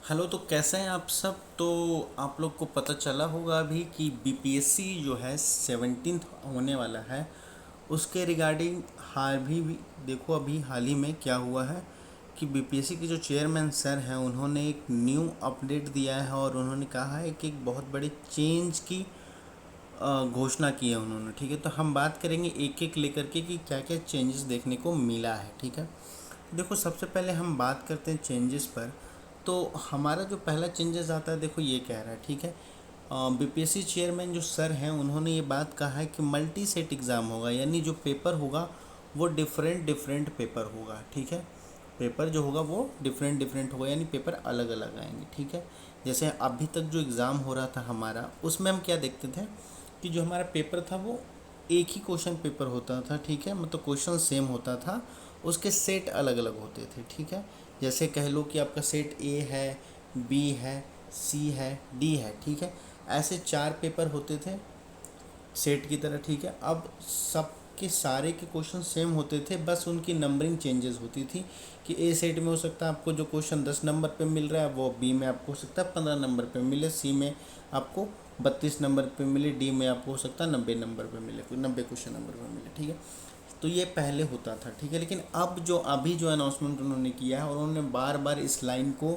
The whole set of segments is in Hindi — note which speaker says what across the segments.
Speaker 1: हेलो। तो कैसे हैं आप सब। तो आप लोग को पता चला होगा अभी कि बीपीएससी जो है 17th होने वाला है। उसके रिगार्डिंग हाल भी देखो अभी हाल ही में क्या हुआ है कि बीपीएससी के जो चेयरमैन सर हैं उन्होंने एक न्यू अपडेट दिया है और उन्होंने कहा है कि एक बहुत बड़े चेंज की घोषणा की है उन्होंने। ठीक है, तो हम बात करेंगे एक एक लेकर के कि क्या क्या चेंजेस देखने को मिला है। ठीक है, देखो सबसे पहले हम बात करते हैं चेंजेस पर। तो हमारा जो पहला चेंजेस आता है, देखो ये कह रहा है, ठीक है, बीपीएससी चेयरमैन जो सर हैं उन्होंने ये बात कहा है कि मल्टी सेट एग्ज़ाम होगा, यानी जो पेपर होगा वो डिफरेंट डिफरेंट पेपर होगा। ठीक है, पेपर जो होगा वो डिफरेंट डिफरेंट होगा, यानी पेपर अलग अलग आएंगे। ठीक है, जैसे अभी तक जो एग्ज़ाम हो रहा था हमारा, उसमें हम क्या देखते थे कि जो हमारा पेपर था वो एक ही क्वेश्चन पेपर होता था। ठीक है, मतलब क्वेश्चन सेम होता था, उसके सेट अलग अलग होते थे। ठीक है, जैसे कह लो कि आपका सेट ए है, बी है, सी है, डी है। ठीक है, ऐसे चार पेपर होते थे सेट की तरह। ठीक है, अब सब के सारे के क्वेश्चन सेम होते थे, बस उनकी नंबरिंग चेंजेस होती थी कि ए सेट में हो सकता है आपको जो क्वेश्चन 10 नंबर पे मिल रहा है वो बी में आपको हो सकता है 15 नंबर पे मिले, सी में आपको 32 नंबर पे मिले, डी में आपको हो सकता है 90 नंबर पे मिले, कोई 90 क्वेश्चन नंबर पे मिले। ठीक है, तो ये पहले होता था। ठीक है, लेकिन अब जो अभी जो अनाउंसमेंट उन्होंने किया है और उन्होंने बार बार इस लाइन को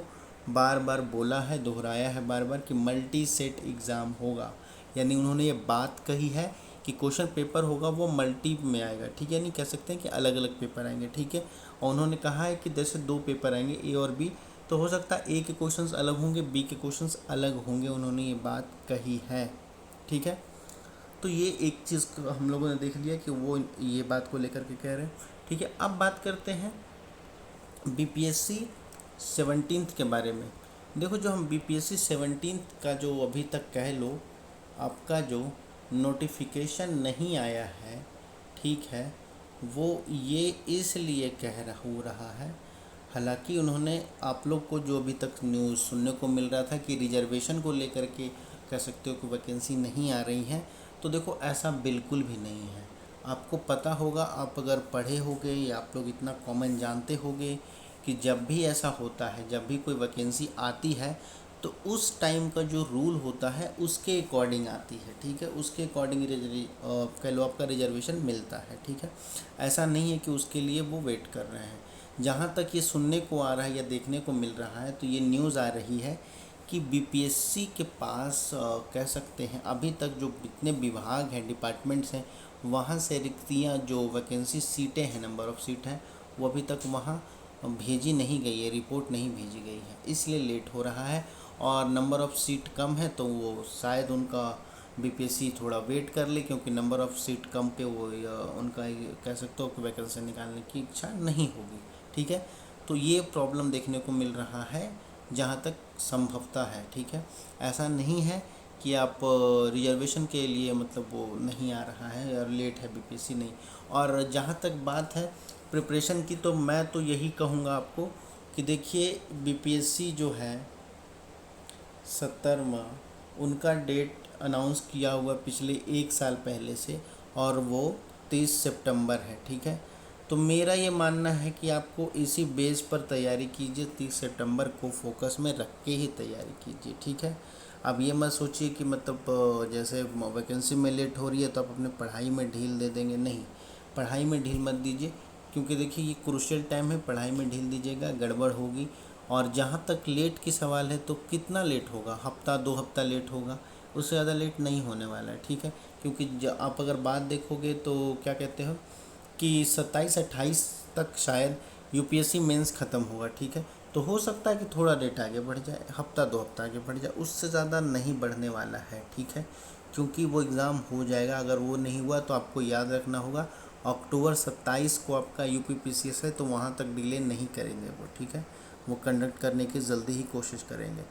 Speaker 1: बार बार बोला है, दोहराया है बार बार कि मल्टी सेट एग्ज़ाम होगा, यानी उन्होंने ये बात कही है कि क्वेश्चन पेपर होगा वो मल्टी में आएगा। ठीक है, नहीं कह सकते हैं कि अलग अलग पेपर आएंगे। ठीक है, और उन्होंने कहा है कि जैसे दो पेपर आएंगे ए और बी, तो हो सकता है ए के क्वेश्चंस अलग होंगे, बी के क्वेश्चंस अलग होंगे, उन्होंने ये बात कही है। ठीक है, तो ये एक चीज़ हम लोगों ने देख लिया कि वो ये बात को लेकर के कह रहे हैं। ठीक है, अब बात करते हैं बीपीएससी 17th के बारे में। देखो जो हम बीपीएससी 17th का जो अभी तक कह लो आपका जो नोटिफिकेशन नहीं आया है, ठीक है, वो ये इसलिए कह रहा हो रहा है, हालांकि उन्होंने आप लोग को जो अभी तक न्यूज़ सुनने को मिल रहा था कि रिजर्वेशन को लेकर के कह सकते हो कि वैकेंसी नहीं आ रही है, तो देखो ऐसा बिल्कुल भी नहीं है। आपको पता होगा, आप अगर पढ़े होगे या आप लोग इतना कॉमन जानते होगे कि जब भी ऐसा होता है, जब भी कोई वैकेंसी आती है तो उस टाइम का जो रूल होता है उसके अकॉर्डिंग आती है। ठीक है, उसके अकॉर्डिंग कह लो आपका रिजर्वेशन मिलता है। ठीक है, ऐसा नहीं है कि उसके लिए वो वेट कर रहे हैं। जहाँ तक ये सुनने को आ रहा है या देखने को मिल रहा है, तो ये न्यूज़ आ रही है कि बीपीएससी के पास कह सकते हैं अभी तक जो जितने विभाग हैं, डिपार्टमेंट्स हैं, वहाँ से रिक्तियाँ जो वैकेंसी सीटें हैं, नंबर ऑफ़ सीट हैं, वो अभी तक वहाँ भेजी नहीं गई है, रिपोर्ट नहीं भेजी गई है, इसलिए लेट हो रहा है। और नंबर ऑफ़ सीट कम है तो वो शायद उनका बीपीएससी थोड़ा वेट कर ले, क्योंकि नंबर ऑफ़ सीट कम पे वो उनका कह सकते हो कि वैकेंसी निकालने की इच्छा नहीं होगी। ठीक है, तो ये प्रॉब्लम देखने को मिल रहा है जहाँ तक संभवता है। ठीक है, ऐसा नहीं है कि आप रिजर्वेशन के लिए मतलब वो नहीं आ रहा है और लेट है बीपीएससी, नहीं। और जहाँ तक बात है प्रिपरेशन की, तो मैं तो यही कहूँगा आपको कि देखिए बीपीएससी जो है 17वां, उनका डेट अनाउंस किया हुआ पिछले एक साल पहले से, और वो 30 सितंबर है। ठीक है, तो मेरा ये मानना है कि आपको इसी बेस पर तैयारी कीजिए, 30 सितंबर को फोकस में रख के ही तैयारी कीजिए। ठीक है, अब ये मत सोचिए कि मतलब जैसे वैकेंसी में लेट हो रही है तो आप अपने पढ़ाई में ढील दे देंगे, नहीं, पढ़ाई में ढील मत दीजिए, क्योंकि देखिए ये क्रूशियल टाइम है, पढ़ाई में ढील दीजिएगा गड़बड़ होगी। और जहाँ तक लेट की सवाल है, तो कितना लेट होगा, हफ्ता 2 हफ्ता लेट होगा, उससे ज़्यादा लेट नहीं होने वाला है। ठीक है, क्योंकि आप अगर बात देखोगे तो क्या कहते हो कि 27-28 तक शायद यूपीएससी मेंस ख़त्म होगा। ठीक है, तो हो सकता है कि थोड़ा डेट आगे बढ़ जाए, हफ्ता 2 हफ्ता आगे बढ़ जाए, उससे ज़्यादा नहीं बढ़ने वाला है। ठीक है, क्योंकि वो एग्ज़ाम हो जाएगा। अगर वो नहीं हुआ तो आपको याद रखना होगा अक्टूबर 27 को आपका यूपीपीसीएस है, तो वहाँ तक डिले नहीं करेंगे वो। ठीक है, वो कंडक्ट करने की जल्दी ही कोशिश करेंगे।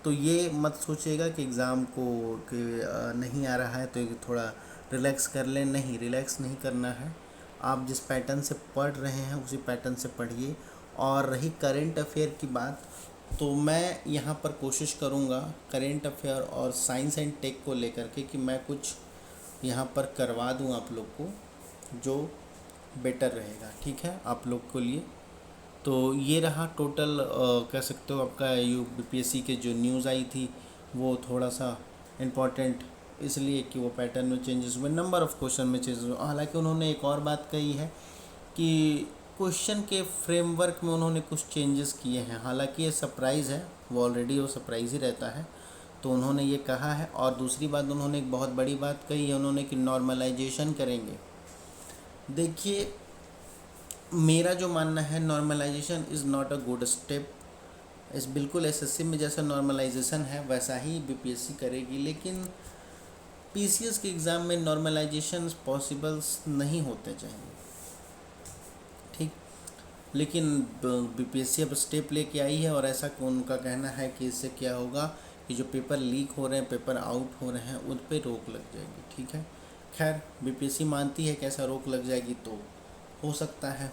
Speaker 1: तो ये मत सोचिएगा कि एग्ज़ाम को कि नहीं आ रहा है तो ये थोड़ा रिलैक्स कर लें, नहीं, रिलैक्स नहीं करना है। आप जिस पैटर्न से पढ़ रहे हैं उसी पैटर्न से पढ़िए। और रही करेंट अफेयर की बात, तो मैं यहाँ पर कोशिश करूँगा करेंट अफेयर और साइंस एंड टेक को लेकर के कि मैं कुछ यहाँ पर करवा दूँ आप लोग को, जो बेटर रहेगा। ठीक है, आप लोग के लिए तो ये रहा टोटल कह सकते हो आपका बीपीएससी के जो न्यूज़ आई थी वो थोड़ा सा इम्पॉर्टेंट इसलिए कि वो पैटर्न में चेंजेस हुए, नंबर ऑफ़ क्वेश्चन में चेंजेस हुए। हालांकि उन्होंने एक और बात कही है कि क्वेश्चन के फ्रेमवर्क में उन्होंने कुछ चेंजेस किए हैं। हालांकि ये सरप्राइज़ है, वो ऑलरेडी वो सरप्राइज़ ही रहता है, तो उन्होंने ये कहा है। और दूसरी बात उन्होंने एक बहुत बड़ी बात कही है उन्होंने कि नॉर्मलाइजेशन करेंगे। देखिए, मेरा जो मानना है normalisation is not a good step. इस बिल्कुल एसएससी में जैसा नॉर्मलाइजेशन है वैसा ही बीपीएससी करेगी, लेकिन पीसीएस के एग्ज़ाम में नॉर्मलाइजेशन पॉसिबल्स नहीं होते चाहिए, ठीक। लेकिन बीपीएससी अब स्टेप लेके आई है और ऐसा उनका कहना है कि इससे क्या होगा कि जो पेपर लीक हो रहे हैं, पेपर आउट हो रहे हैं, उन पे रोक लग जाएगी, ठीक है। खैर, बीपीएससी मानती है कि ऐसा रोक लग जाएगी तो हो सकता है।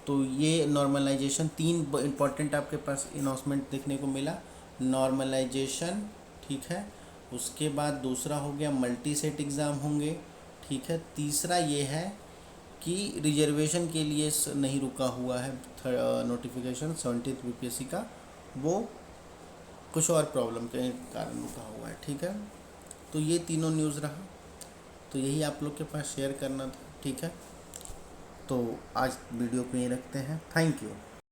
Speaker 1: तो ये नॉर्मलाइजेशन, तीन इम्पॉर्टेंट आपके पास अनाउंसमेंट देखने को मिला। नॉर्मलाइजेशन, ठीक है। उसके बाद दूसरा हो गया मल्टी सेट एग्ज़ाम होंगे, ठीक है। तीसरा ये है कि रिजर्वेशन के लिए नहीं रुका हुआ है नोटिफिकेशन 70th बीपीएससी का, वो कुछ और प्रॉब्लम के कारण रुका हुआ है, ठीक है। तो ये तीनों न्यूज़ रहा, तो यही आप लोग के पास शेयर करना था, ठीक है। तो आज वीडियो को यहीं रखते हैं। Thank you.